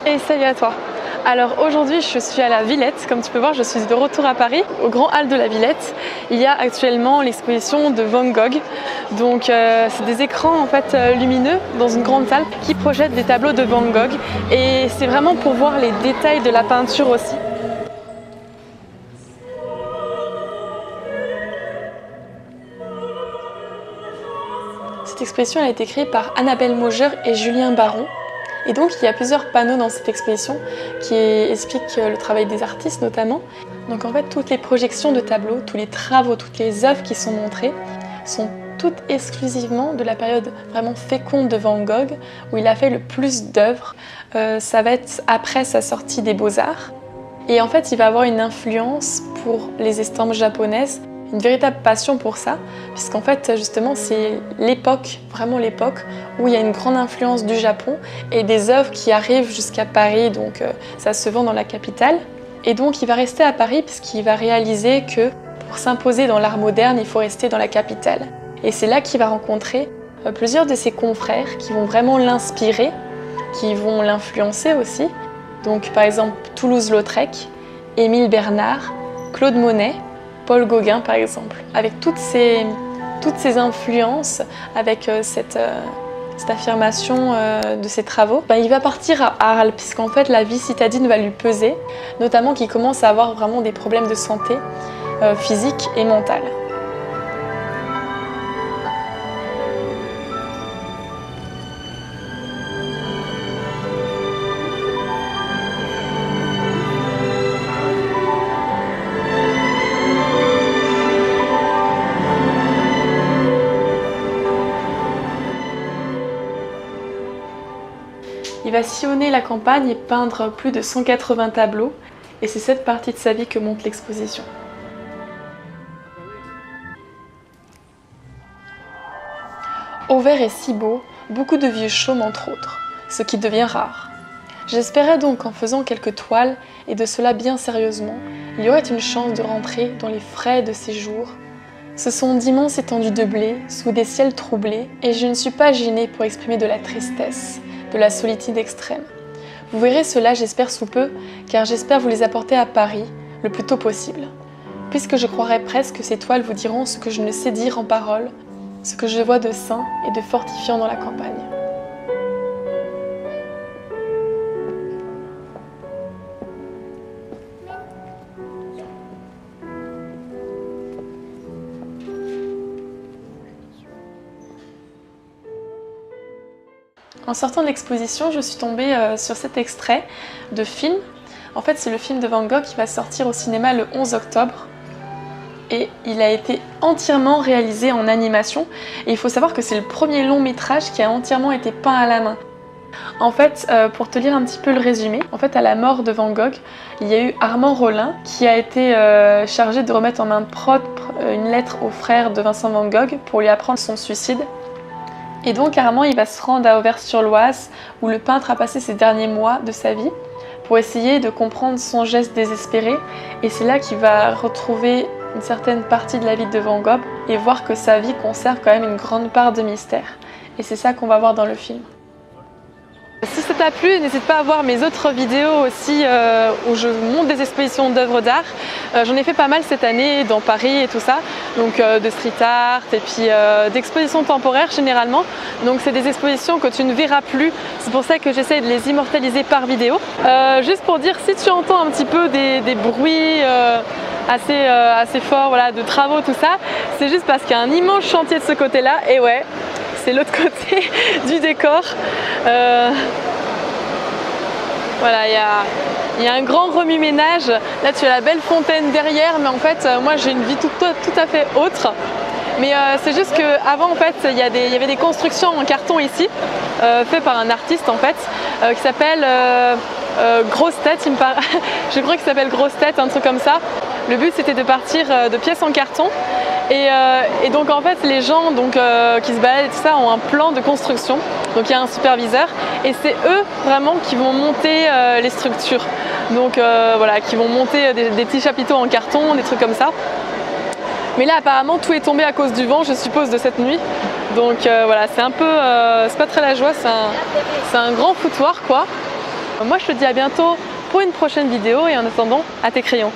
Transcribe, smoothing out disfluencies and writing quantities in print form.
Et salut à toi. Alors aujourd'hui je suis à la Villette, comme tu peux voir je suis de retour à Paris, au Grand Hall de la Villette. Il y a actuellement l'exposition de Van Gogh, donc c'est des écrans en fait lumineux dans une grande salle qui projettent des tableaux de Van Gogh et c'est vraiment pour voir les détails de la peinture aussi. Cette exposition a été créée par Annabelle Mauger et Julien Baron. Et donc il y a plusieurs panneaux dans cette exposition qui expliquent le travail des artistes notamment. Donc en fait toutes les projections de tableaux, tous les travaux, toutes les œuvres qui sont montrées sont toutes exclusivement de la période vraiment féconde de Van Gogh où il a fait le plus d'œuvres. Ça va être après sa sortie des Beaux-Arts. Et en fait il va avoir une influence pour les estampes japonaises, une véritable passion pour ça, puisqu'en fait justement c'est l'époque, vraiment l'époque où il y a une grande influence du Japon et des œuvres qui arrivent jusqu'à Paris, donc ça se vend dans la capitale. Et donc il va rester à Paris puisqu'il va réaliser que pour s'imposer dans l'art moderne, il faut rester dans la capitale. Et c'est là qu'il va rencontrer plusieurs de ses confrères qui vont vraiment l'inspirer, qui vont l'influencer aussi. Donc par exemple Toulouse-Lautrec, Émile Bernard, Claude Monet, Paul Gauguin par exemple, avec toutes ces influences, avec cette affirmation de ses travaux, il va partir à Arles, puisqu'en fait la vie citadine va lui peser, notamment qu'il commence à avoir vraiment des problèmes de santé physique et mentale. Il va sillonner la campagne et peindre plus de 180 tableaux, et c'est cette partie de sa vie que montre l'exposition. Auvers est si beau, beaucoup de vieux chaumes entre autres, ce qui devient rare. J'espérais donc qu'en faisant quelques toiles, et de cela bien sérieusement, il y aurait une chance de rentrer dans les frais de ces jours. Ce sont d'immenses étendues de blé, sous des ciels troublés, et je ne suis pas gênée pour exprimer de la tristesse, de la solitude extrême. Vous verrez cela, j'espère sous peu, car j'espère vous les apporter à Paris le plus tôt possible. Puisque je croirais presque que ces toiles vous diront ce que je ne sais dire en paroles, ce que je vois de sain et de fortifiant dans la campagne. En sortant de l'exposition, je suis tombée sur cet extrait de film. En fait, c'est le film de Van Gogh qui va sortir au cinéma le 11 octobre. Et il a été entièrement réalisé en animation. Et il faut savoir que c'est le premier long métrage qui a entièrement été peint à la main. En fait, pour te lire un petit peu le résumé, en fait, à la mort de Van Gogh, il y a eu Armand Rollin qui a été chargé de remettre en main propre une lettre au frère de Vincent Van Gogh pour lui apprendre son suicide. Et donc Armand il va se rendre à Auvers-sur-Oise où le peintre a passé ses derniers mois de sa vie pour essayer de comprendre son geste désespéré, et c'est là qu'il va retrouver une certaine partie de la vie de Van Gogh et voir que sa vie conserve quand même une grande part de mystère. Et c'est ça qu'on va voir dans le film. Si ça t'a plu, n'hésite pas à voir mes autres vidéos aussi où je monte des expositions d'œuvres d'art. J'en ai fait pas mal cette année dans Paris et tout ça, donc de street art et puis d'expositions temporaires généralement. Donc c'est des expositions que tu ne verras plus, c'est pour ça que j'essaie de les immortaliser par vidéo. Juste pour dire, si tu entends un petit peu des bruits assez forts, voilà, de travaux, tout ça, c'est juste parce qu'il y a un immense chantier de ce côté-là, et ouais, c'est l'autre côté du décor. Voilà, il y a un grand remue-ménage. Là, tu as la belle fontaine derrière, mais en fait, moi, j'ai une vie tout à fait autre. Mais c'est juste qu'avant, en fait, il y avait des constructions en carton ici, faites par un artiste, en fait, qui s'appelle Grosse Tête, je crois qu'il s'appelle Grosse Tête, un truc comme ça. Le but, c'était de partir de pièces en carton. Et donc en fait les gens qui se baladent et tout ça ont un plan de construction, donc il y a un superviseur et c'est eux vraiment qui vont monter les structures, donc voilà, qui vont monter des petits chapiteaux en carton, des trucs comme ça. Mais là apparemment tout est tombé à cause du vent, je suppose, de cette nuit, donc voilà, c'est un peu, c'est pas très la joie, c'est un grand foutoir quoi. Moi je te dis à bientôt pour une prochaine vidéo et en attendant, à tes crayons.